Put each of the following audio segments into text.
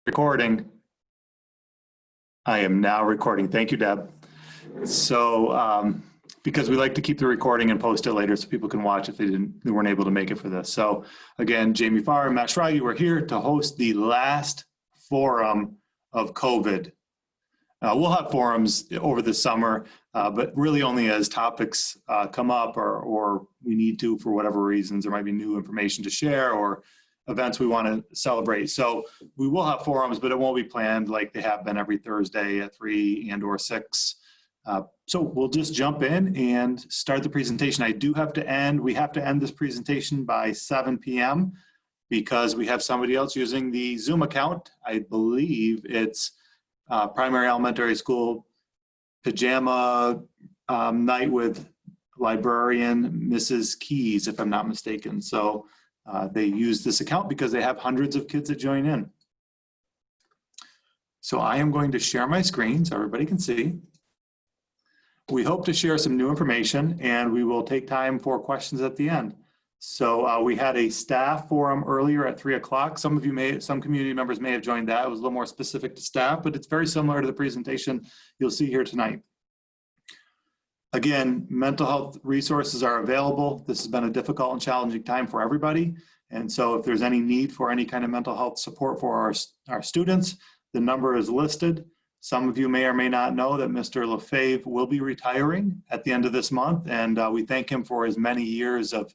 Recording. I am now recording. Thank you, Deb. So, because we like to keep the recording and post it later so people can watch if they weren't able to make it for this. So again, Jamie Farr and Matt Schrage, we're here to host the last forum of COVID. We'll have forums over the summer, but really only as topics come up or we need to for whatever reasons. There might be new information to share or events we want to celebrate. So we will have forums, but it won't be planned like they have been every Thursday at 3 and or 6. So we'll just jump in and start the presentation. We have to end this presentation by 7 p.m. because we have somebody else using the Zoom account. I believe it's primary elementary school pajama night with librarian Mrs. Keys, if I'm not mistaken. So they use this account because they have hundreds of kids that join in. So I am going to share my screen so everybody can see. We hope to share some new information and we will take time for questions at the end. So we had a staff forum earlier at 3 o'clock. Some community members may have joined that. It was a little more specific to staff, but it's very similar to the presentation you'll see here tonight. Again, mental health resources are available. This has been a difficult and challenging time for everybody. And so if there's any need for any kind of mental health support for our students, the number is listed. Some of you may or may not know that Mr. Lefebvre will be retiring at the end of this month. And we thank him for his many years of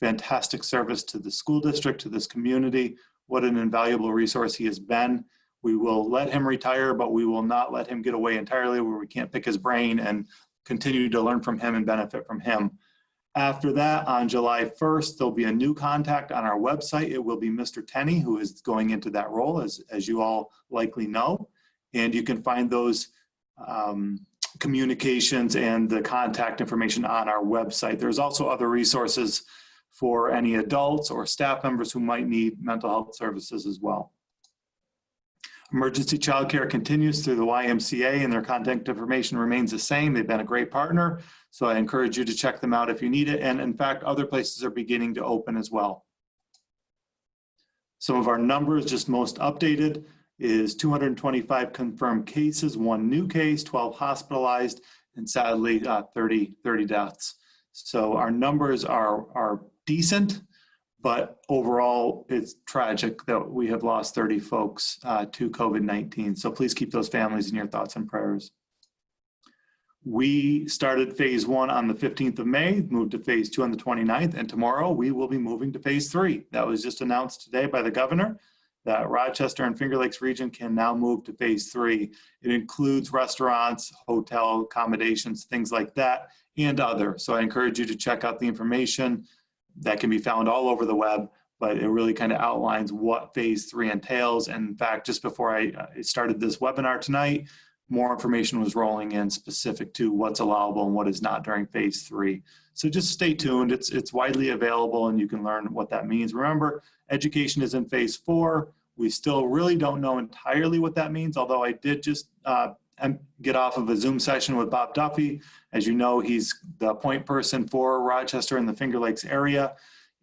fantastic service to the school district, to this community. What an invaluable resource he has been. We will let him retire, but we will not let him get away entirely where we can't pick his brain and continue to learn from him and benefit from him. After that, on July 1st, there'll be a new contact on our website. It will be Mr. Tenney, who is going into that role, as you all likely know. And you can find those communications and the contact information on our website. There's also other resources for any adults or staff members who might need mental health services as well. Emergency childcare continues through the YMCA and their contact information remains the same. They've been a great partner, so I encourage you to check them out if you need it. And in fact, other places are beginning to open as well. Some of our numbers, just most updated, is 225 confirmed cases, 1 new case, 12 hospitalized, and sadly 30 deaths. So our numbers are decent, but overall, it's tragic that we have lost 30 folks to COVID-19. So please keep those families in your thoughts and prayers. We started phase 1 on the 15th of May, moved to phase 2 on the 29th, and tomorrow we will be moving to phase 3. That was just announced today by the governor that Rochester and Finger Lakes region can now move to phase 3. It includes restaurants, hotel accommodations, things like that, and other. So I encourage you to check out the information that can be found all over the web, but it really kind of outlines what phase 3 entails. And in fact, just before I started this webinar tonight, more information was rolling in specific to what's allowable and what is not during phase 3. So just stay tuned. It's widely available and you can learn what that means. Remember, education is in phase 4. We still really don't know entirely what that means, although I did just get off of a Zoom session with Bob Duffy. As you know, he's the point person for Rochester and the Finger Lakes area.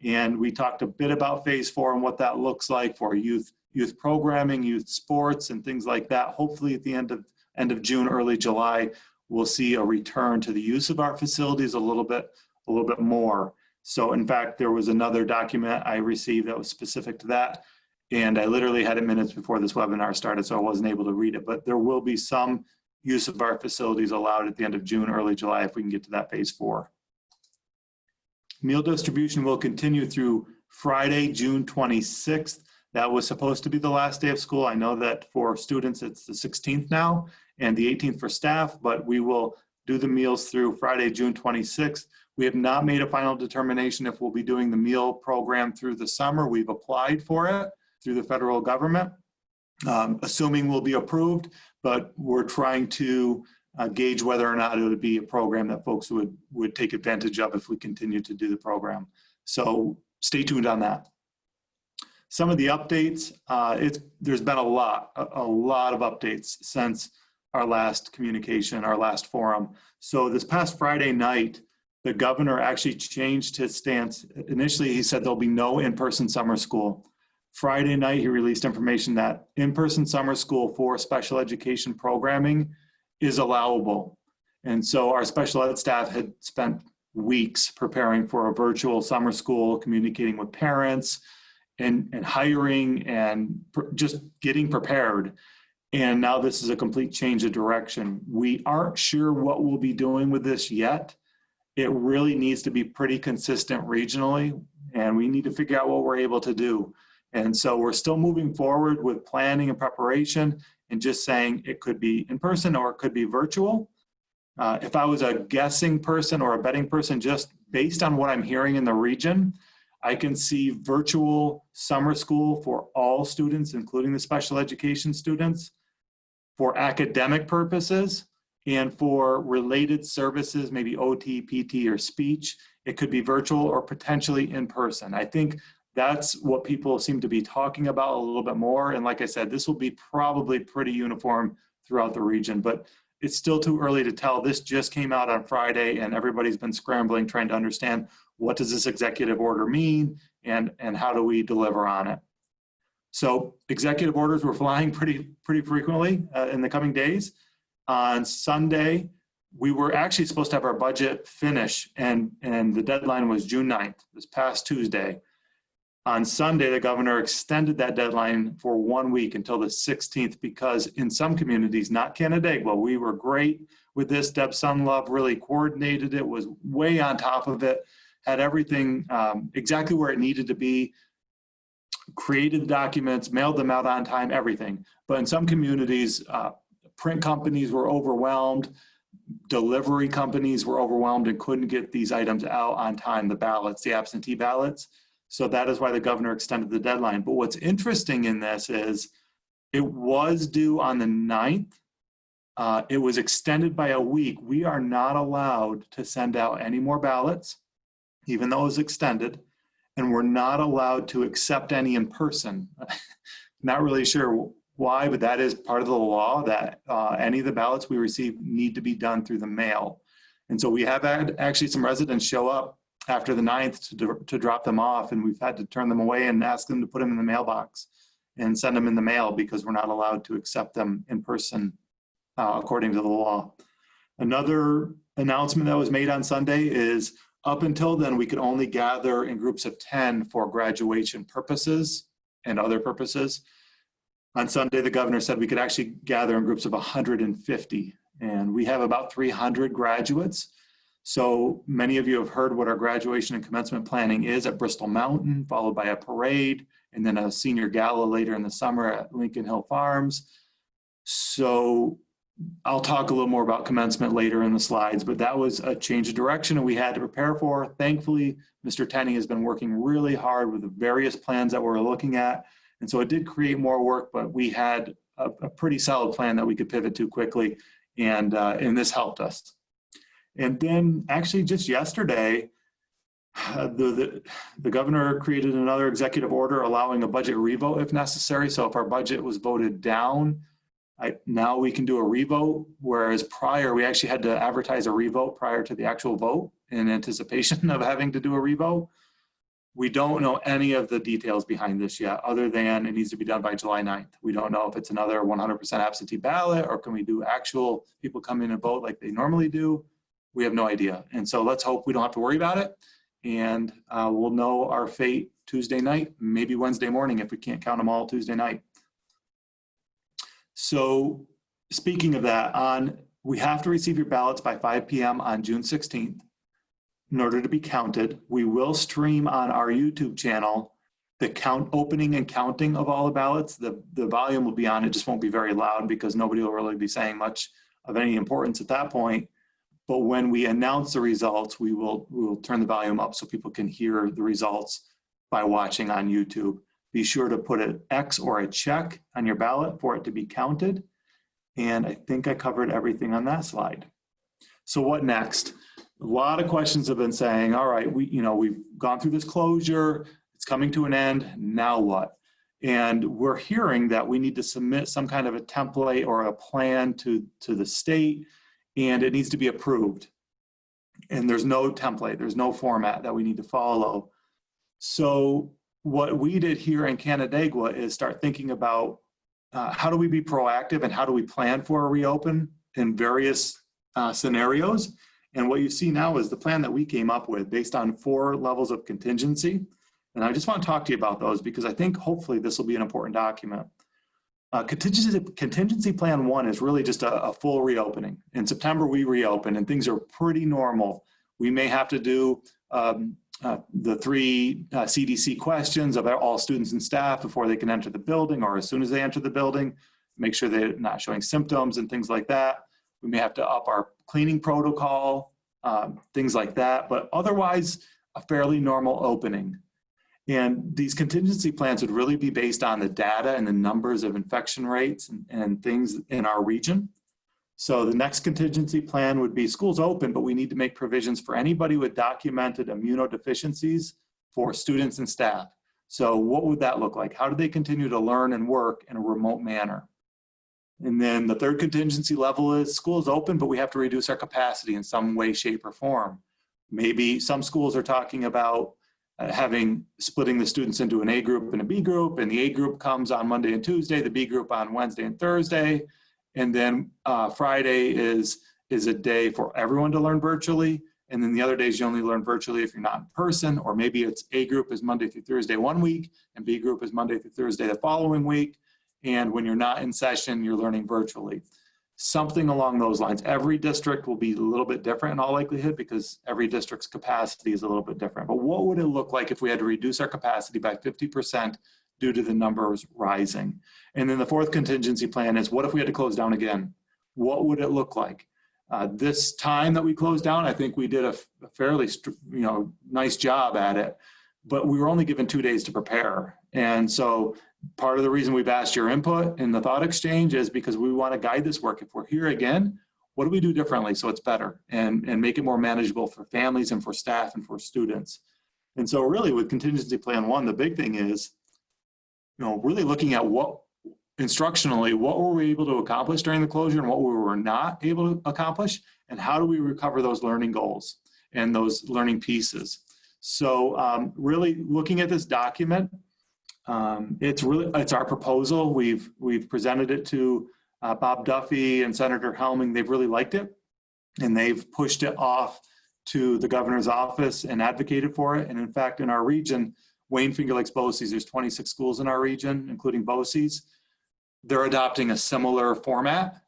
And we talked a bit about phase 4 and what that looks like for youth programming, youth sports, and things like that. Hopefully at the end of June, early July, we'll see a return to the use of our facilities a little bit more. So in fact, there was another document I received that was specific to that. And I literally had it minutes before this webinar started, so I wasn't able to read it. But there will be some use of our facilities allowed at the end of June, early July, if we can get to that phase 4. Meal distribution will continue through Friday, June 26th. That was supposed to be the last day of school. I know that for students, it's the 16th now and the 18th for staff, but we will do the meals through Friday, June 26th. We have not made a final determination if we'll be doing the meal program through the summer. We've applied for it through the federal government, assuming we'll be approved, but we're trying to gauge whether or not it would be a program that folks would take advantage of if we continue to do the program. So stay tuned on that. Some of the updates, there's been a lot of updates since our last communication, our last forum. So this past Friday night, the governor actually changed his stance. Initially, he said there'll be no in-person summer school. Friday night, he released information that in-person summer school for special education programming is allowable. And so our special ed staff had spent weeks preparing for a virtual summer school, communicating with parents and hiring and just getting prepared. And now this is a complete change of direction. We aren't sure what we'll be doing with this yet. It really needs to be pretty consistent regionally, and we need to figure out what we're able to do. And so we're still moving forward with planning and preparation and just saying it could be in person or it could be virtual. If I was a guessing person or a betting person, just based on what I'm hearing in the region, I can see virtual summer school for all students, including the special education students, for academic purposes and for related services, maybe OT, PT, or speech. It could be virtual or potentially in person. I think that's what people seem to be talking about a little bit more. And like I said, this will be probably pretty uniform throughout the region, but it's still too early to tell. This just came out on Friday and everybody's been scrambling, trying to understand what does this executive order mean and how do we deliver on it. So executive orders were flying pretty frequently in the coming days. On Sunday, we were actually supposed to have our budget finish and the deadline was June 9th, this past Tuesday. On Sunday, the governor extended that deadline for 1 week until the 16th because in some communities, not Canandaigua, we were great with this. Deb Sunlove really coordinated it, was way on top of it, had everything exactly where it needed to be, created the documents, mailed them out on time, everything. But in some communities, print companies were overwhelmed, delivery companies were overwhelmed and couldn't get these items out on time, the ballots, the absentee ballots. So that is why the governor extended the deadline. But what's interesting in this is it was due on the 9th. It was extended by a week. We are not allowed to send out any more ballots, even though it was extended. And we're not allowed to accept any in person. Not really sure why, but that is part of the law that any of the ballots we receive need to be done through the mail. And so we have had actually some residents show up after the 9th to drop them off, and we've had to turn them away and ask them to put them in the mailbox and send them in the mail because we're not allowed to accept them in person according to the law. Another announcement that was made on Sunday is up until then, we could only gather in groups of 10 for graduation purposes and other purposes. On Sunday, the governor said we could actually gather in groups of 150, and we have about 300 graduates. So many of you have heard what our graduation and commencement planning is at Bristol Mountain, followed by a parade, and then a senior gala later in the summer at Lincoln Hill Farms. So I'll talk a little more about commencement later in the slides, but that was a change of direction and we had to prepare for. Thankfully, Mr. Tenney has been working really hard with the various plans that we're looking at. And so it did create more work, but we had a pretty solid plan that we could pivot to quickly, and this helped us. And then actually just yesterday, the governor created another executive order allowing a budget revote if necessary. So if our budget was voted down, now we can do a revote, whereas prior we actually had to advertise a revote prior to the actual vote in anticipation of having to do a revote. We don't know any of the details behind this yet, other than it needs to be done by July 9th. We don't know if it's another 100% absentee ballot or can we do actual people come in and vote like they normally do. We have no idea. And so let's hope we don't have to worry about it. And we'll know our fate Tuesday night, maybe Wednesday morning if we can't count them all Tuesday night. So speaking of that, we have to receive your ballots by 5 p.m. on June 16th. In order to be counted, we will stream on our YouTube channel the opening and counting of all the ballots. The volume will be on, it just won't be very loud because nobody will really be saying much of any importance at that point. But when we announce the results, we will turn the volume up so people can hear the results by watching on YouTube. Be sure to put an X or a check on your ballot for it to be counted. And I think I covered everything on that slide. So what next? A lot of questions have been saying, all right, we've gone through this closure, it's coming to an end, now what? And we're hearing that we need to submit some kind of a template or a plan to the state, and it needs to be approved. And there's no template, there's no format that we need to follow. So what we did here in Canandaigua is start thinking about how do we be proactive and how do we plan for a reopen in various scenarios. And what you see now is the plan that we came up with based on 4 levels of contingency. And I just want to talk to you about those because I think hopefully this will be an important document. Contingency plan 1 is really just a full reopening. In September, we reopen and things are pretty normal. We may have to do the 3 CDC questions of all students and staff before they can enter the building or as soon as they enter the building, make sure they're not showing symptoms and things like that. We may have to up our cleaning protocol, things like that, but otherwise a fairly normal opening. And these contingency plans would really be based on the data and the numbers of infection rates and things in our region. So the next contingency plan would be schools open, but we need to make provisions for anybody with documented immunodeficiencies for students and staff. So what would that look like? How do they continue to learn and work in a remote manner? And then the third contingency level is schools open, but we have to reduce our capacity in some way, shape, or form. Maybe some schools are talking about splitting the students into an A group and a B group, and the A group comes on Monday and Tuesday, the B group on Wednesday and Thursday, and then Friday is a day for everyone to learn virtually, and then the other days you only learn virtually if you're not in person, or maybe it's A group is Monday through Thursday one week, and B group is Monday through Thursday the following week, and when you're not in session, you're learning virtually. Something along those lines. Every district will be a little bit different in all likelihood because every district's capacity is a little bit different. But what would it look like if we had to reduce our capacity by 50% due to the numbers rising? And then the fourth contingency plan is what if we had to close down again? What would it look like? This time that we closed down, I think we did a fairly nice job at it, but we were only given 2 days to prepare. And so part of the reason we've asked your input in the thought exchange is because we want to guide this work. If we're here again, what do we do differently so it's better and make it more manageable for families and for staff and for students? And so really with contingency plan 1, the big thing is, really looking at what instructionally, what were we able to accomplish during the closure and what we were not able to accomplish, and how do we recover those learning goals and those learning pieces? So really looking at this document, it's our proposal. We've presented it to Bob Duffy and Senator Helming. They've really liked it, and they've pushed it off to the governor's office and advocated for it. And in fact, in our region, Wayne, Finger Lakes, BOCES, there's 26 schools in our region, including BOCES. They're adopting a similar format,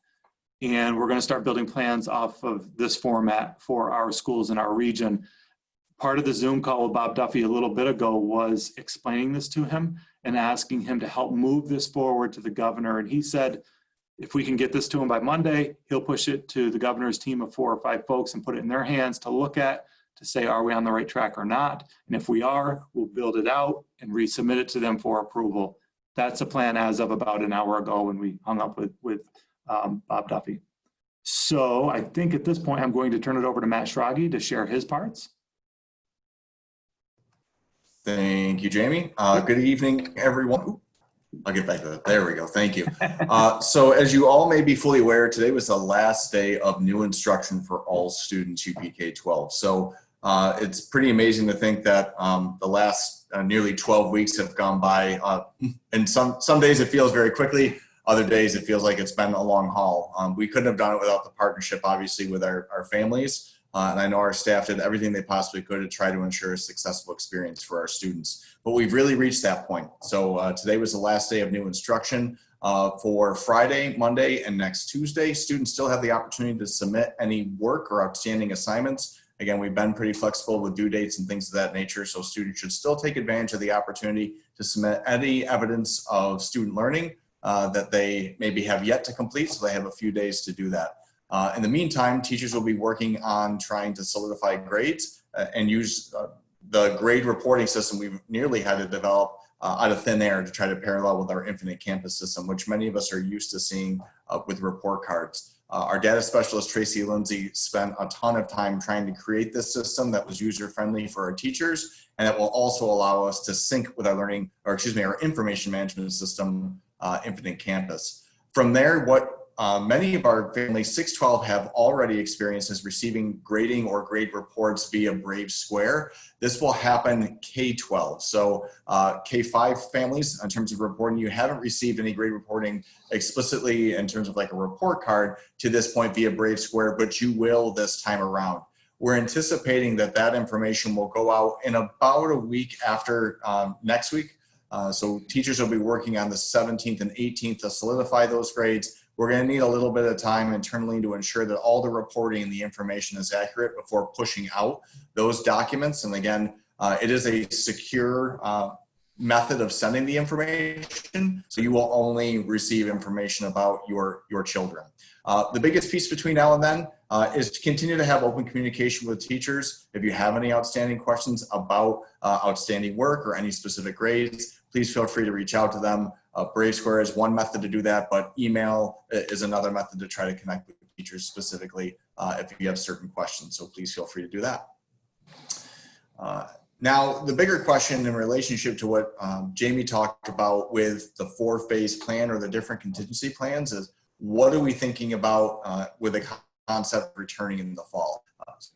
and we're going to start building plans off of this format for our schools in our region. Part of the Zoom call with Bob Duffy a little bit ago was explaining this to him and asking him to help move this forward to the governor. And he said, if we can get this to him by Monday, he'll push it to the governor's team of 4 or 5 folks and put it in their hands to look at, to say, are we on the right track or not? And if we are, we'll build it out and resubmit it to them for approval. That's a plan as of about an hour ago when we hung up with Bob Duffy. So I think at this point, I'm going to turn it over to Matt Schrage to share his parts. Thank you, Jamie. Good evening, everyone. I'll get back to that. There we go. Thank you. So as you all may be fully aware, today was the last day of new instruction for all students UPK-12. So it's pretty amazing to think that the last nearly 12 weeks have gone by. And some days it feels very quickly. Other days it feels like it's been a long haul. We couldn't have done it without the partnership, obviously, with our families. And I know our staff did everything they possibly could to try to ensure a successful experience for our students. But we've really reached that point. So today was the last day of new instruction. For Friday, Monday, and next Tuesday, students still have the opportunity to submit any work or outstanding assignments. Again, we've been pretty flexible with due dates and things of that nature, so students should still take advantage of the opportunity to submit any evidence of student learning that they maybe have yet to complete, so they have a few days to do that. In the meantime, teachers will be working on trying to solidify grades and use the grade reporting system we've nearly had to develop out of thin air to try to parallel with our Infinite Campus system, which many of us are used to seeing with report cards. Our data specialist, Tracy Lindsay, spent a ton of time trying to create this system that was user-friendly for our teachers, and it will also allow us to sync with our our information management system, Infinite Campus. From there, what many of our families, 612, have already experienced is receiving grading or grade reports via Brave Square. This will happen K-12. So K-5 families, in terms of reporting, you haven't received any grade reporting explicitly in terms of like a report card to this point via Brave Square, but you will this time around. We're anticipating that that information will go out in about a week after next week. So teachers will be working on the 17th and 18th to solidify those grades. We're going to need a little bit of time internally to ensure that all the reporting and the information is accurate before pushing out those documents. And again, it is a secure method of sending the information, so you will only receive information about your children. The biggest piece between now and then is to continue to have open communication with teachers. If you have any outstanding questions about outstanding work or any specific grades, please feel free to reach out to them. Brave Square is one method to do that, but email is another method to try to connect with teachers specifically if you have certain questions. So please feel free to do that. Now, the bigger question in relationship to what Jamie talked about with the 4-phase plan or the different contingency plans is, what are we thinking about with the concept of returning in the fall?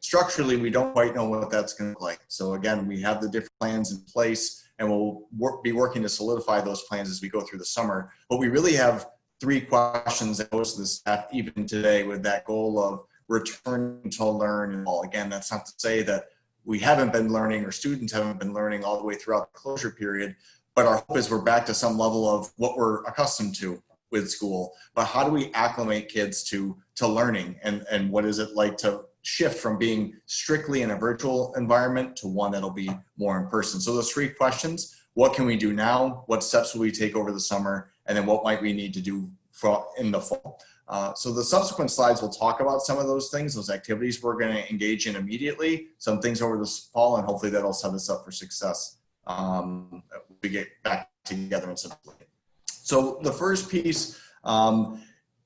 Structurally, we don't quite know what that's going to look like. So again, we have the different plans in place, and we'll be working to solidify those plans as we go through the summer. But we really have 3 questions that most of the staff, even today, with that goal of returning to learn and all. Again, that's not to say that we haven't been learning or students haven't been learning all the way throughout the closure period, but our hope is we're back to some level of what we're accustomed to with school. But how do we acclimate kids to learning, and what is it like to shift from being strictly in a virtual environment to one that'll be more in person? So those 3 questions: what can we do now? What steps will we take over the summer? And then what might we need to do in the fall? So the subsequent slides will talk about some of those things, those activities we're going to engage in immediately, some things over this fall, and hopefully that'll set us up for success. We get back together in September. So the first piece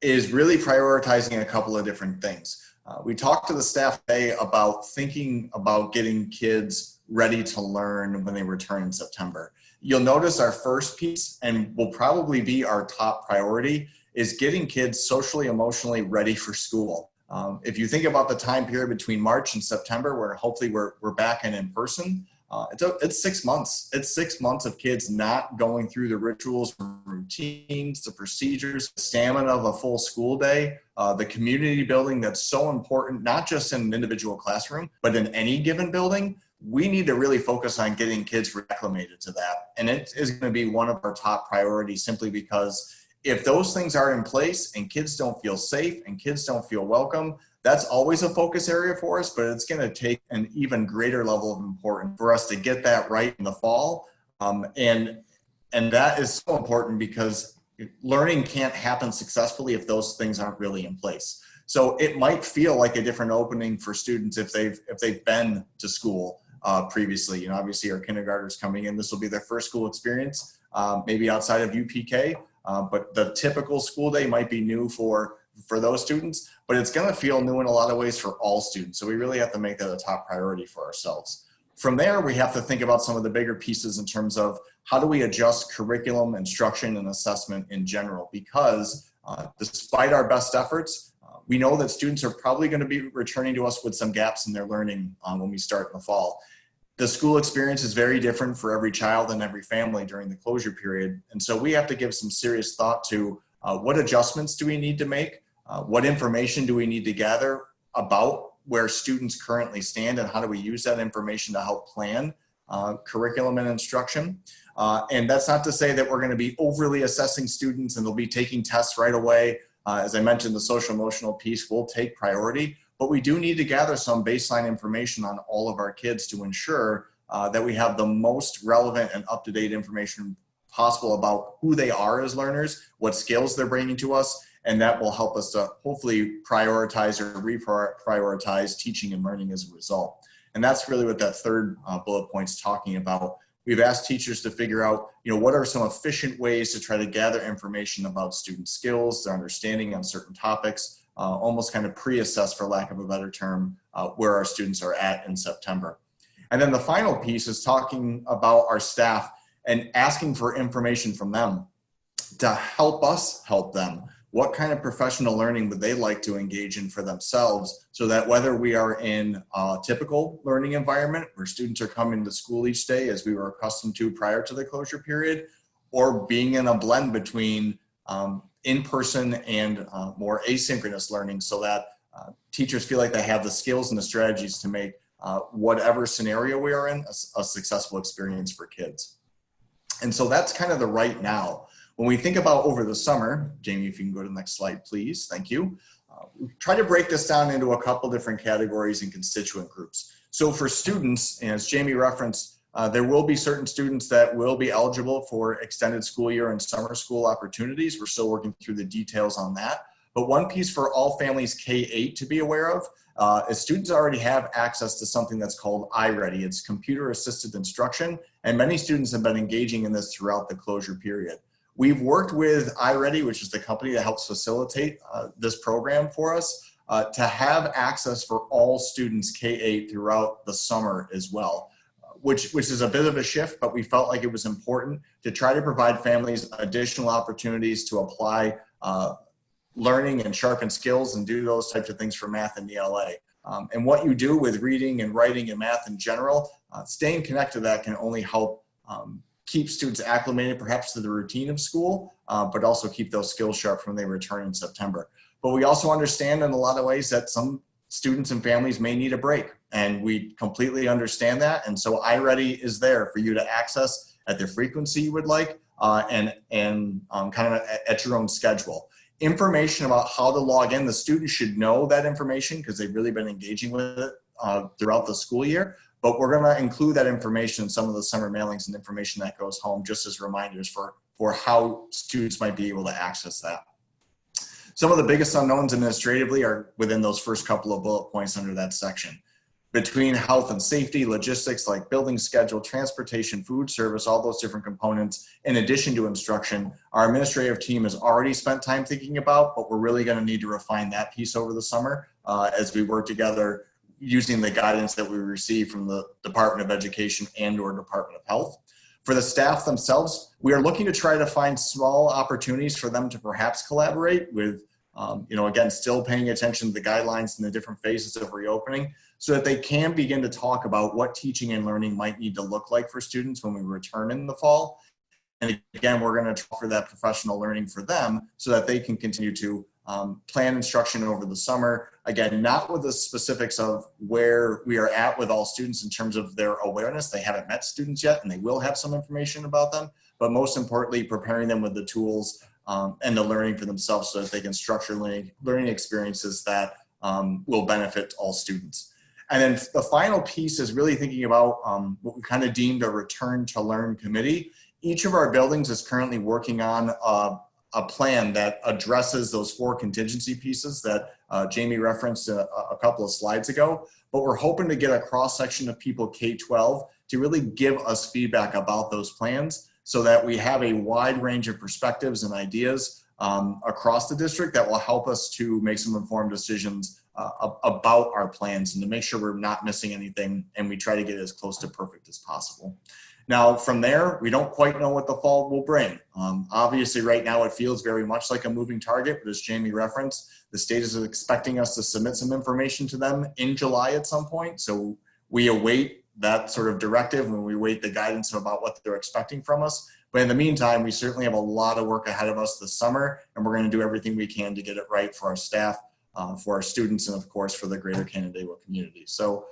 is really prioritizing a couple of different things. We talked to the staff today about thinking about getting kids ready to learn when they return in September. You'll notice our first piece, and will probably be our top priority, is getting kids socially, emotionally ready for school. If you think about the time period between March and September, where hopefully we're back and in person, it's 6 months. It's 6 months of kids not going through the rituals, routines, the procedures, the stamina of a full school day, the community building that's so important, not just in an individual classroom, but in any given building. We need to really focus on getting kids acclimated to that. And it is going to be one of our top priorities, simply because if those things are in place and kids don't feel safe and kids don't feel welcome, that's always a focus area for us, but it's going to take an even greater level of importance for us to get that right in the fall. And that is so important, because learning can't happen successfully if those things aren't really in place. So it might feel like a different opening for students if they've been to school previously. You know, obviously our kindergartners coming in, this will be their first school experience, maybe outside of UPK. But the typical school day might be new for those students, but it's going to feel new in a lot of ways for all students. So we really have to make that a top priority for ourselves. From there, we have to think about some of the bigger pieces in terms of how do we adjust curriculum, instruction, and assessment in general, because despite our best efforts, we know that students are probably going to be returning to us with some gaps in their learning when we start in the fall. The school experience is very different for every child and every family during the closure period. And so we have to give some serious thought to what adjustments do we need to make? What information do we need to gather about where students currently stand, and how do we use that information to help plan curriculum and instruction? And that's not to say that we're going to be overly assessing students and they'll be taking tests right away. As I mentioned, the social emotional piece will take priority. But we do need to gather some baseline information on all of our kids to ensure that we have the most relevant and up-to-date information possible about who they are as learners, what skills they're bringing to us, and that will help us to hopefully prioritize or reprioritize teaching and learning as a result. And that's really what that third bullet point's talking about. We've asked teachers to figure out, what are some efficient ways to try to gather information about student skills, their understanding on certain topics, almost kind of pre-assess, for lack of a better term, where our students are at in September. And then the final piece is talking about our staff and asking for information from them to help us help them. what kind of professional learning would they like to engage in for themselves, so that whether we are in a typical learning environment where students are coming to school each day as we were accustomed to prior to the closure period, or being in a blend between in-person and more asynchronous learning, so that teachers feel like they have the skills and the strategies to make whatever scenario we are in a successful experience for kids. And so that's kind of the right now. When we think about over the summer, Jamie, if you can go to the next slide, please. Thank you. We try to break this down into a couple different categories and constituent groups. So for students, and as Jamie referenced, there will be certain students that will be eligible for extended school year and summer school opportunities. We're still working through the details on that. But one piece for all families K-8 to be aware of is students already have access to something that's called iReady. It's computer assisted instruction, and many students have been engaging in this throughout the closure period. We've worked with iReady, which is the company that helps facilitate this program for us, to have access for all students K-8 throughout the summer as well, which is a bit of a shift, but we felt like it was important to try to provide families additional opportunities to apply learning and sharpen skills and do those types of things for math and ELA. And what you do with reading and writing and math in general, staying connected to that can only help keep students acclimated perhaps to the routine of school, but also keep those skills sharp when they return in September. But we also understand in a lot of ways that some students and families may need a break, and we completely understand that. And so iReady is there for you to access at the frequency you would like, and kind of at your own schedule. Information about how to log in, the students should know that information because they've really been engaging with it throughout the school year. But we're going to include that information in some of the summer mailings and information that goes home just as reminders for how students might be able to access that. Some of the biggest unknowns administratively are within those first couple of bullet points under that section. Between health and safety, logistics like building schedule, transportation, food service, all those different components, in addition to instruction, our administrative team has already spent time thinking about, but we're really going to need to refine that piece over the summer as we work together using the guidance that we receive from the Department of Education and/or Department of Health. For the staff themselves, we are looking to try to find small opportunities for them to perhaps collaborate with, again, still paying attention to the guidelines and the different phases of reopening, so that they can begin to talk about what teaching and learning might need to look like for students when we return in the fall. And again, we're going to offer that professional learning for them so that they can continue to plan instruction over the summer. Again, not with the specifics of where we are at with all students in terms of their awareness. They haven't met students yet, and they will have some information about them. But most importantly, preparing them with the tools and the learning for themselves so that they can structure learning experiences that will benefit all students. And then the final piece is really thinking about what we kind of deemed a return to learn committee. Each of our buildings is currently working on a plan that addresses those 4 contingency pieces that Jamie referenced a couple of slides ago. But we're hoping to get a cross section of people K-12 to really give us feedback about those plans so that we have a wide range of perspectives and ideas across the district that will help us to make some informed decisions about our plans and to make sure we're not missing anything, and we try to get as close to perfect as possible. Now, from there, we don't quite know what the fall will bring. Obviously, right now, it feels very much like a moving target, but as Jamie referenced, the state is expecting us to submit some information to them in July at some point. So we await that sort of directive and we await the guidance about what they're expecting from us. But in the meantime, we certainly have a lot of work ahead of us this summer, and we're going to do everything we can to get it right for our staff, for our students, and of course, for the greater Canandaigua community. So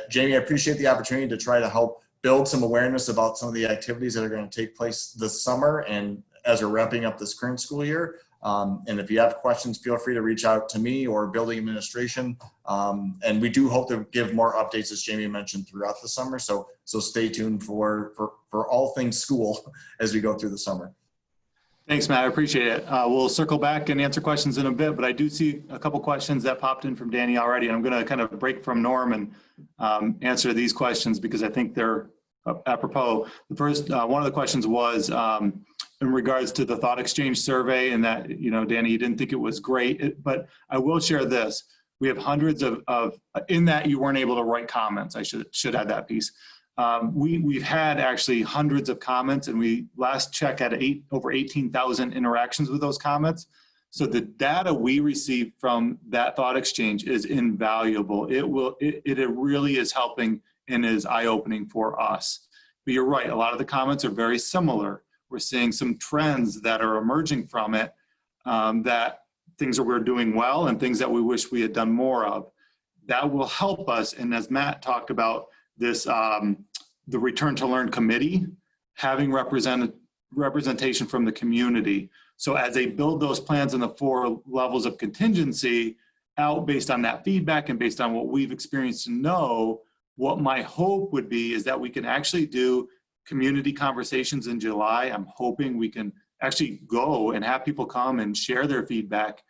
Jamie, I appreciate the opportunity to try to help build some awareness about some of the activities that are going to take place this summer and as we're wrapping up this current school year. And if you have questions, feel free to reach out to me or building administration. And we do hope to give more updates, as Jamie mentioned, throughout the summer. So stay tuned for all things school as we go through the summer. Thanks, Matt. I appreciate it. We'll circle back and answer questions in a bit, but I do see a couple questions that popped in from Danny already. And I'm going to kind of break from norm and answer these questions because I think they're apropos. The first, one of the questions was in regards to the thought exchange survey, and that, Danny, you didn't think it was great, but I will share this. We have hundreds of in that you weren't able to write comments. I should add that piece. We've had actually hundreds of comments, and we last checked had over 18,000 interactions with those comments. So the data we receive from that thought exchange is invaluable. It really is helping and is eye-opening for us. But you're right, a lot of the comments are very similar. We're seeing some trends that are emerging from it, that things that we're doing well and things that we wish we had done more of. That will help us. And as Matt talked about this, the Return to Learn committee, having representation from the community. So as they build those plans in the 4 levels of contingency out based on that feedback and based on what we've experienced and know, what my hope would be is that we can actually do community conversations in July. I'm hoping we can actually go and have people come and share their feedback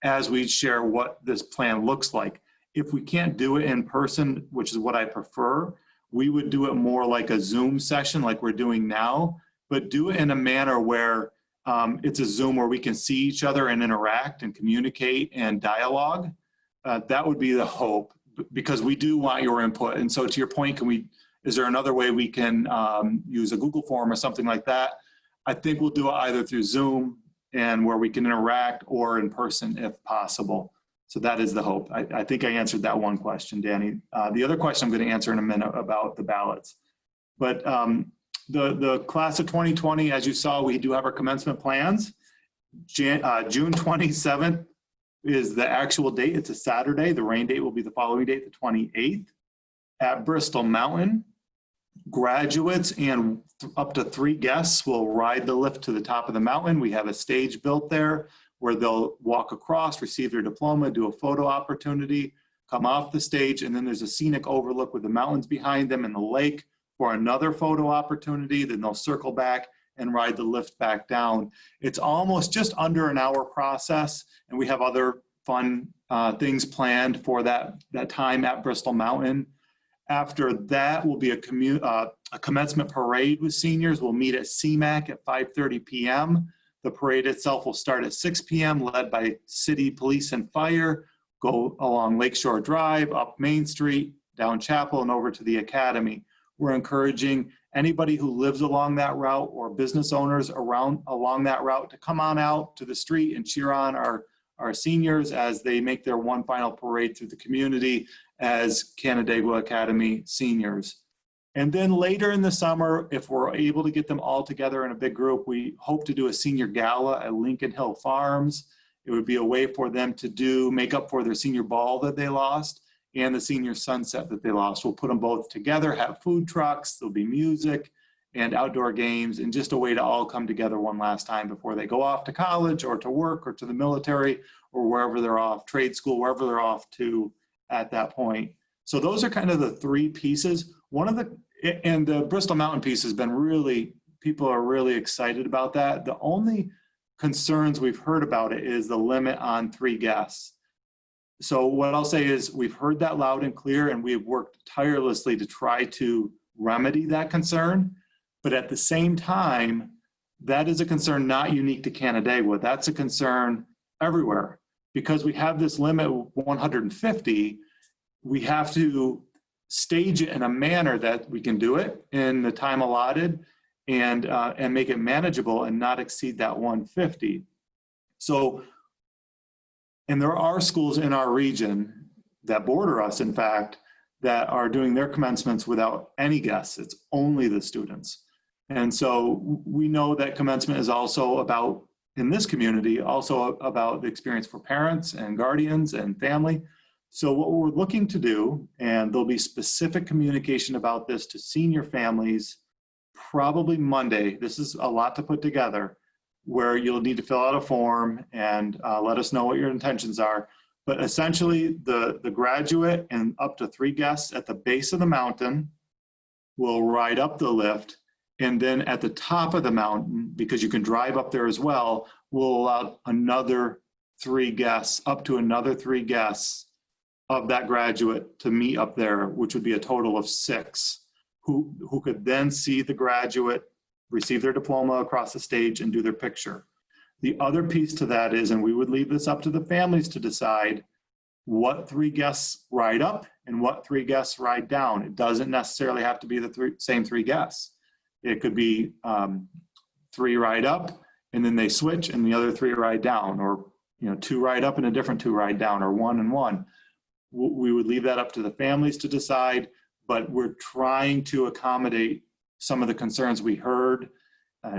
as we share what this plan looks like. If we can't do it in person, which is what I prefer, we would do it more like a Zoom session like we're doing now, but do it in a manner where it's a Zoom where we can see each other and interact and communicate and dialogue. That would be the hope, because we do want your input. And so to your point, is there another way we can use a Google form or something like that? I think we'll do it either through Zoom and where we can interact, or in person if possible. So that is the hope. I think I answered that one question, Danny. The other question I'm going to answer in a minute about the ballots. But the class of 2020, as you saw, we do have our commencement plans. June 27th is the actual date. It's a Saturday. The rain date will be the following date, the 28th, at Bristol Mountain. Graduates and up to 3 guests will ride the lift to the top of the mountain. We have a stage built there where they'll walk across, receive their diploma, do a photo opportunity, come off the stage, and then there's a scenic overlook with the mountains behind them and the lake for another photo opportunity. Then they'll circle back and ride the lift back down. It's almost just under an hour process, and we have other fun things planned for that time at Bristol Mountain. After that will be a commencement parade with seniors. We'll meet at CMAC at 5:30 p.m. The parade itself will start at 6 p.m. led by city police and fire, go along Lakeshore Drive, up Main Street, down Chapel, and over to the Academy. We're encouraging anybody who lives along that route or business owners along that route to come on out to the street and cheer on our seniors as they make their one final parade through the community as Canandaigua Academy seniors. And then later in the summer, if we're able to get them all together in a big group, we hope to do a senior gala at Lincoln Hill Farms. It would be a way for them to make up for their senior ball that they lost and the senior sunset that they lost. We'll put them both together, have food trucks, there'll be music and outdoor games, and just a way to all come together one last time before they go off to college or to work or to the military or wherever they're off, trade school, wherever they're off to at that point. So those are kind of the 3 pieces. And the Bristol Mountain piece has been really, people are really excited about that. The only concerns we've heard about it is the limit on 3 guests. So what I'll say is we've heard that loud and clear, and we've worked tirelessly to try to remedy that concern. But at the same time, that is a concern not unique to Canandaigua. That's a concern everywhere. Because we have this limit of 150, we have to stage it in a manner that we can do it in the time allotted and make it manageable and not exceed that 150. So, and there are schools in our region that border us, in fact, that are doing their commencements without any guests. It's only the students. And so we know that commencement is also about, in this community, also about the experience for parents and guardians and family. So what we're looking to do, and there'll be specific communication about this to senior families, probably Monday. This is a lot to put together, where you'll need to fill out a form and let us know what your intentions are. But essentially, the graduate and up to 3 guests at the base of the mountain will ride up the lift. And then at the top of the mountain, because you can drive up there as well, we'll allow another 3 guests, up to another 3 guests of that graduate to meet up there, which would be a total of 6 who could then see the graduate receive their diploma across the stage and do their picture. The other piece to that is, and we would leave this up to the families to decide, what 3 guests ride up and what 3 guests ride down. It doesn't necessarily have to be the same 3 guests. It could be 3 ride up and then they switch and the other 3 ride down, or two ride up and a different two ride down, or one and one. We would leave that up to the families to decide, but we're trying to accommodate some of the concerns we heard.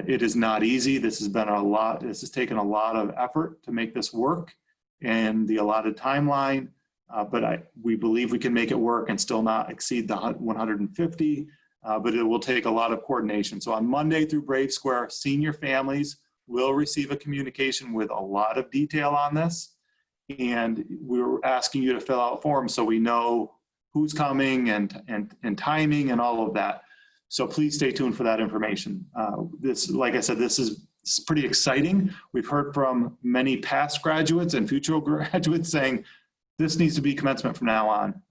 It is not easy. This has taken a lot of effort to make this work and the allotted timeline, but we believe we can make it work and still not exceed the 150, but it will take a lot of coordination. So on Monday through Brave Square, senior families will receive a communication with a lot of detail on this. And we're asking you to fill out forms so we know who's coming and timing and all of that. So please stay tuned for that information. Like I said, this is pretty exciting. We've heard from many past graduates and future graduates saying this needs to be commencement from now on.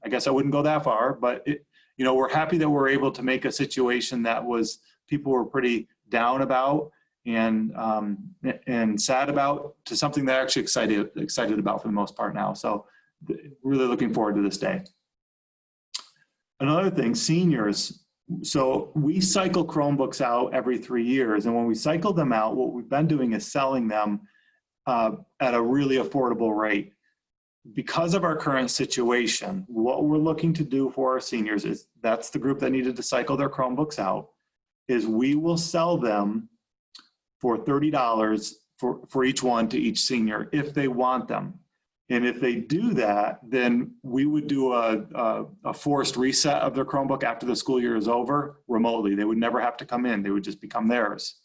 I guess I wouldn't go that far, but we're happy that we're able to make a situation that people were pretty down about and sad about to something they're actually excited about for the most part now. So really looking forward to this day. Another thing, seniors. So we cycle Chromebooks out every 3 years. And when we cycle them out, what we've been doing is selling them at a really affordable rate. Because of our current situation, what we're looking to do for our seniors is, that's the group that needed to cycle their Chromebooks out, is we will sell them for $30 for each one to each senior if they want them. And if they do that, then we would do a forced reset of their Chromebook after the school year is over remotely. They would never have to come in. They would just become theirs.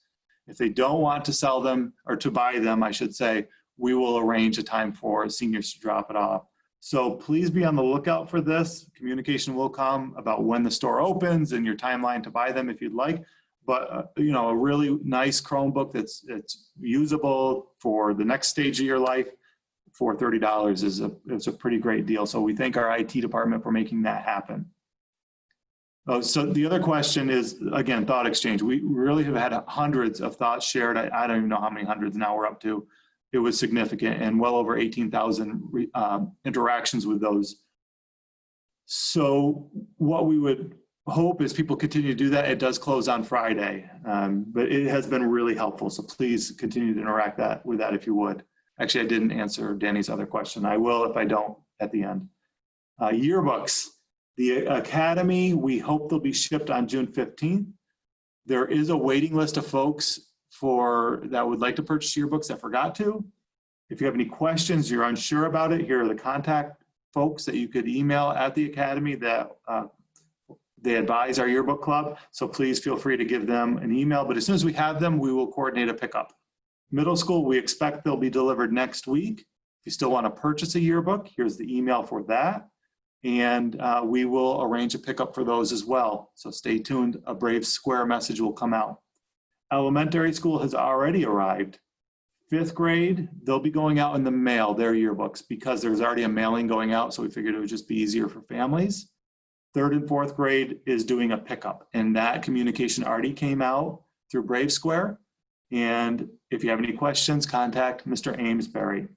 If they don't want to sell them, or to buy them, I should say, we will arrange a time for seniors to drop it off. So please be on the lookout for this. Communication will come about when the store opens and your timeline to buy them if you'd like. But a really nice Chromebook that's usable for the next stage of your life for $30 is a pretty great deal. So we thank our IT department for making that happen. So the other question is, again, thought exchange. We really have had hundreds of thoughts shared. I don't even know how many hundreds now we're up to. It was significant, and well over 18,000 interactions with those. So what we would hope is people continue to do that. It does close on Friday, but it has been really helpful. So please continue to interact with that if you would. Actually, I didn't answer Danny's other question. I will if I don't at the end. Yearbooks. The Academy, we hope they'll be shipped on June 15th. There is a waiting list of folks that would like to purchase yearbooks that forgot to. If you have any questions, you're unsure about it, here are the contact folks that you could email at the Academy that they advise our yearbook club. So please feel free to give them an email. But as soon as we have them, we will coordinate a pickup. Middle school, we expect they'll be delivered next week. If you still want to purchase a yearbook, here's the email for that. And we will arrange a pickup for those as well. So stay tuned, a Brave Square message will come out. Elementary school has already arrived. 5th grade, they'll be going out in the mail, their yearbooks, because there's already a mailing going out, so we figured it would just be easier for families. 3rd and 4th grade is doing a pickup, and that communication already came out through Brave Square. And if you have any questions, contact Mr. Amesbury.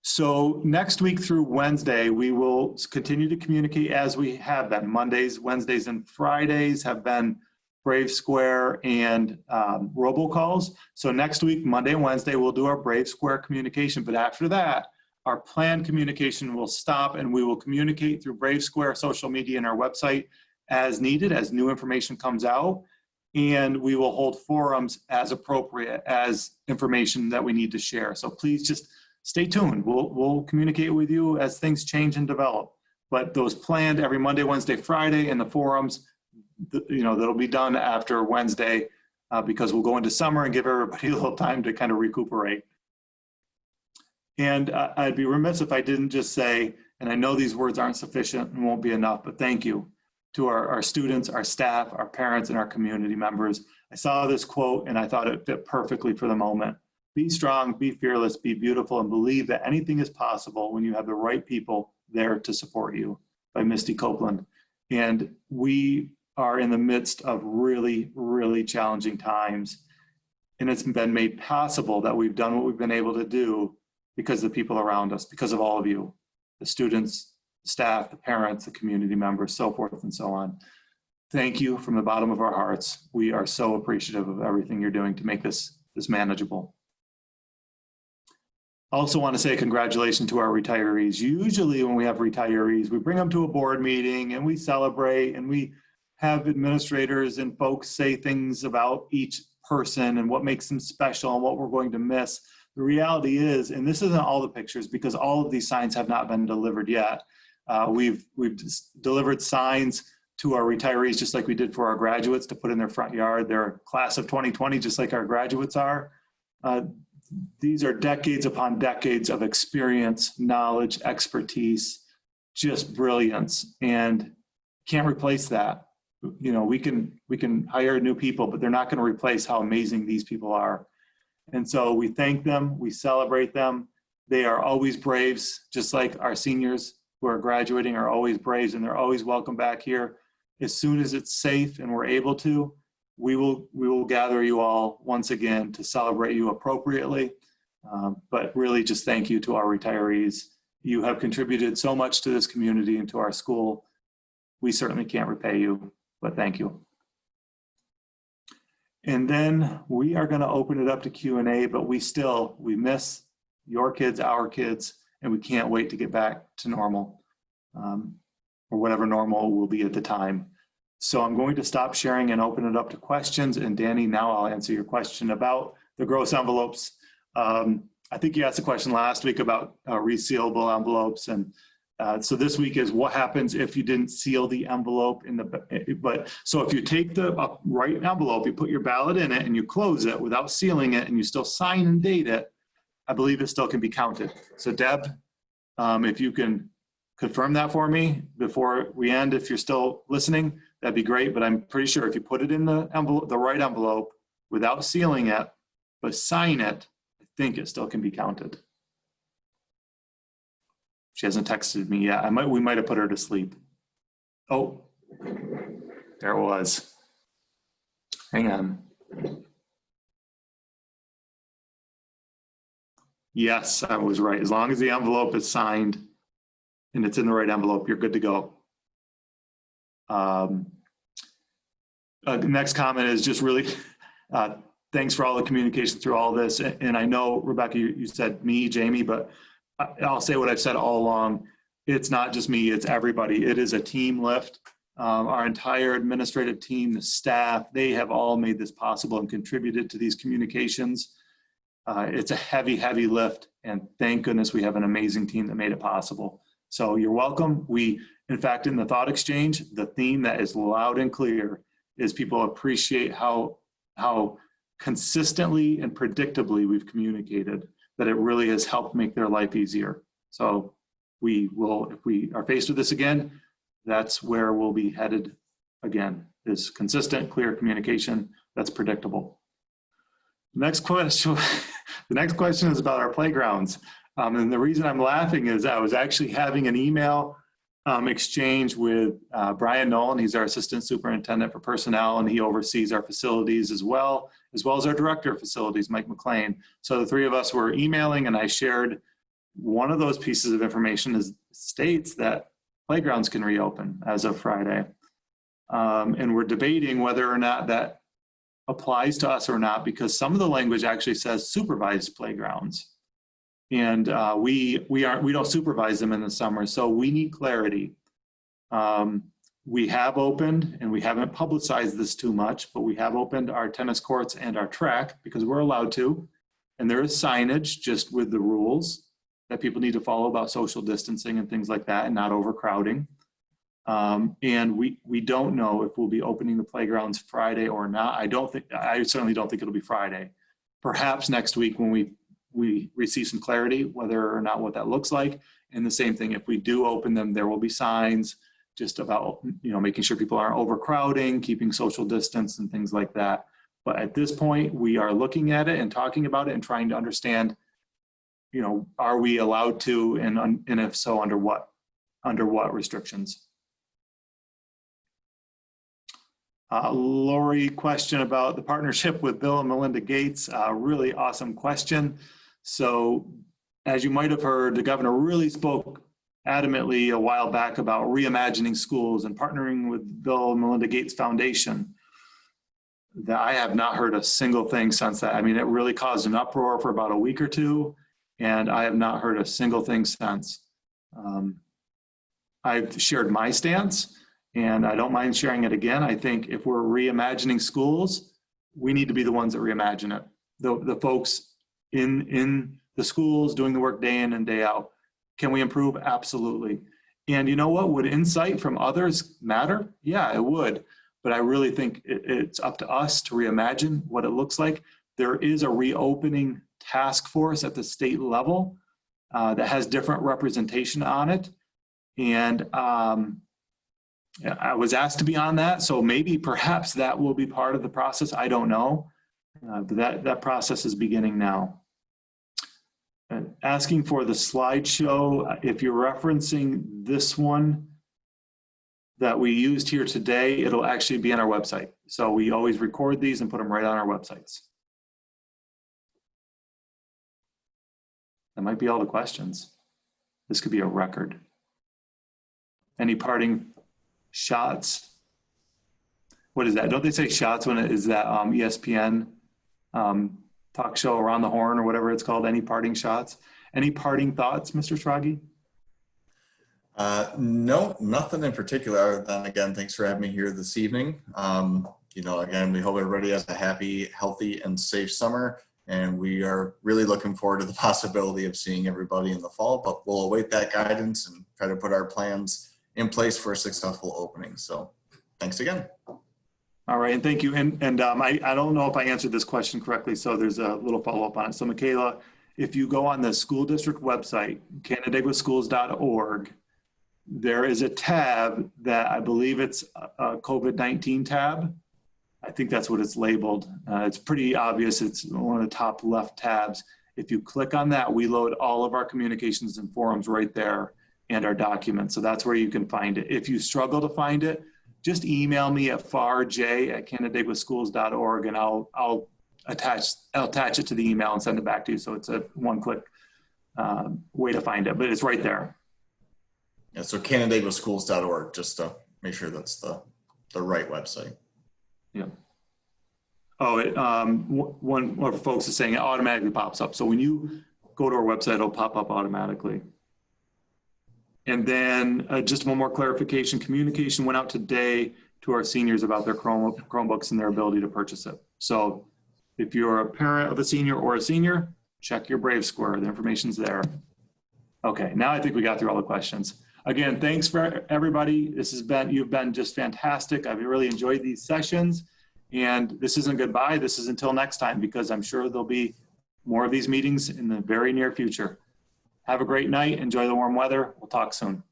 So next week through Wednesday, we will continue to communicate as we have been. Mondays, Wednesdays, and Fridays have been Brave Square and robocalls. So next week, Monday and Wednesday, we'll do our Brave Square communication. But after that, our planned communication will stop, and we will communicate through Brave Square, social media, and our website as needed, as new information comes out. And we will hold forums as appropriate as information that we need to share. So please just stay tuned. We'll communicate with you as things change and develop. But those planned every Monday, Wednesday, Friday, and the forums, that'll be done after Wednesday because we'll go into summer and give everybody a little time to kind of recuperate. And I'd be remiss if I didn't just say, and I know these words aren't sufficient and won't be enough, but thank you to our students, our staff, our parents, and our community members. I saw this quote and I thought it fit perfectly for the moment. Be strong, be fearless, be beautiful, and believe that anything is possible when you have the right people there to support you, by Misty Copeland. And we are in the midst of really, really challenging times. And it's been made possible that we've done what we've been able to do because of the people around us, because of all of you, the students, the staff, the parents, the community members, so forth and so on. Thank you from the bottom of our hearts. We are so appreciative of everything you're doing to make this manageable. Also want to say congratulations to our retirees. Usually when we have retirees, we bring them to a board meeting and we celebrate and we have administrators and folks say things about each person and what makes them special and what we're going to miss. The reality is, and this isn't all the pictures because all of these signs have not been delivered yet. We've delivered signs to our retirees just like we did for our graduates to put in their front yard. They're class of 2020, just like our graduates are. These are decades upon decades of experience, knowledge, expertise, just brilliance, and can't replace that. You know, we can hire new people, but they're not going to replace how amazing these people are. And so we thank them, we celebrate them. They are always braves, just like our seniors who are graduating are always braves, and they're always welcome back here. As soon as it's safe and we're able to, we will gather you all once again to celebrate you appropriately. But really just thank you to our retirees. You have contributed so much to this community and to our school. We certainly can't repay you, but thank you. And then we are going to open it up to Q&A, but we miss your kids, our kids, and we can't wait to get back to normal, or whatever normal will be at the time. So I'm going to stop sharing and open it up to questions. And Danny, now I'll answer your question about the gross envelopes. I think you asked a question last week about resealable envelopes. And so this week is what happens if you didn't seal the envelope so if you take the right envelope, you put your ballot in it and you close it without sealing it and you still sign and date it, I believe it still can be counted. So Deb, if you can confirm that for me before we end, if you're still listening, that'd be great. But I'm pretty sure if you put it in the envelope, the right envelope without sealing it, but sign it, I think it still can be counted. She hasn't texted me yet. We might have put her to sleep. Oh, there it was. Hang on. Yes, I was right. As long as the envelope is signed and it's in the right envelope, you're good to go. Next comment is just really, thanks for all the communication through all this. And I know, Rebecca, you said me, Jamie, but I'll say what I've said all along. It's not just me, it's everybody. It is a team lift. Our entire administrative team, the staff, they have all made this possible and contributed to these communications. It's a heavy, heavy lift. And thank goodness we have an amazing team that made it possible. So you're welcome. In fact, in the thought exchange, the theme that is loud and clear is people appreciate how consistently and predictably we've communicated, that it really has helped make their life easier. So we will, if we are faced with this again, that's where we'll be headed again, is consistent, clear communication that's predictable. Next question, the next question is about our playgrounds. And the reason I'm laughing is I was actually having an email exchange with Brian Nolan. He's our assistant superintendent for personnel, and he oversees our facilities as well as our director of facilities, Mike McLean. So the three of us were emailing, and I shared one of those pieces of information states that playgrounds can reopen as of Friday. And we're debating whether or not that applies to us or not, because some of the language actually says supervised playgrounds. And we don't supervise them in the summer, so we need clarity. We have opened, and we haven't publicized this too much, but we have opened our tennis courts and our track because we're allowed to. And there is signage just with the rules that people need to follow about social distancing and things like that and not overcrowding. And we don't know if we'll be opening the playgrounds Friday or not. I certainly don't think it'll be Friday. Perhaps next week when we receive some clarity, whether or not what that looks like. And the same thing, if we do open them, there will be signs just about, making sure people aren't overcrowding, keeping social distance and things like that. But at this point, we are looking at it and talking about it and trying to understand, are we allowed to, and if so, under what restrictions? Lori, question about the partnership with Bill and Melinda Gates. Really awesome question. So as you might have heard, the governor really spoke adamantly a while back about reimagining schools and partnering with Bill and Melinda Gates Foundation. That I have not heard a single thing since that. I mean, it really caused an uproar for about a week or two. and I have not heard a single thing since. I've shared my stance, and I don't mind sharing it again. I think if we're reimagining schools, we need to be the ones that reimagine it. The folks in the schools doing the work day in and day out. Can we improve? Absolutely. And you know what? Would insight from others matter? Yeah, it would. But I really think it's up to us to reimagine what it looks like. There is a reopening task force at the state level that has different representation on it. And I was asked to be on that, so maybe perhaps that will be part of the process. I don't know, but that process is beginning now. Asking for the slideshow, if you're referencing this one that we used here today, it'll actually be on our website. So we always record these and put them right on our websites. That might be all the questions. This could be a record. Any parting shots? What is that? Don't they say shots when it is that ESPN talk show Around the Horn or whatever it's called? Any parting shots? Any parting thoughts, Mr. Stragi? No, nothing in particular other than, again, thanks for having me here this evening. You know, again, we hope everybody has a happy, healthy, and safe summer. And we are really looking forward to the possibility of seeing everybody in the fall, but we'll await that guidance and try to put our plans in place for a successful opening. So thanks again. All right, and thank you. And I don't know if I answered this question correctly, so there's a little follow-up on it. So Michaela, if you go on the school district website, canandaiguaschools.org, there is a tab that I believe it's a COVID-19 tab. I think that's what it's labeled. It's pretty obvious. It's one of the top left tabs. If you click on that, we load all of our communications and forums right there and our documents. So that's where you can find it. If you struggle to find it, just email me at farj@canandaiguaschools.org and I'll attach it to the email and send it back to you. So it's a one-click way to find it, but it's right there. Yeah, so canandaiguaschools.org, just to make sure that's the right website. Yeah. Oh, one of folks is saying it automatically pops up. So when you go to our website, it'll pop up automatically. And then just one more clarification, communication went out today to our seniors about their Chromebooks and their ability to purchase it. So if you're a parent of a senior or a senior, check your Brave Square, the information's there. Okay, now I think we got through all the questions. Again, thanks for everybody. You've been just fantastic. I've really enjoyed these sessions. And this isn't goodbye, this is until next time, because I'm sure there'll be more of these meetings in the very near future. Have a great night, enjoy the warm weather. We'll talk soon.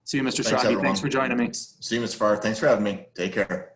See you, Mr. Stragi. Thanks for joining me. See you, Mr. Farr. Thanks for having me. Take care.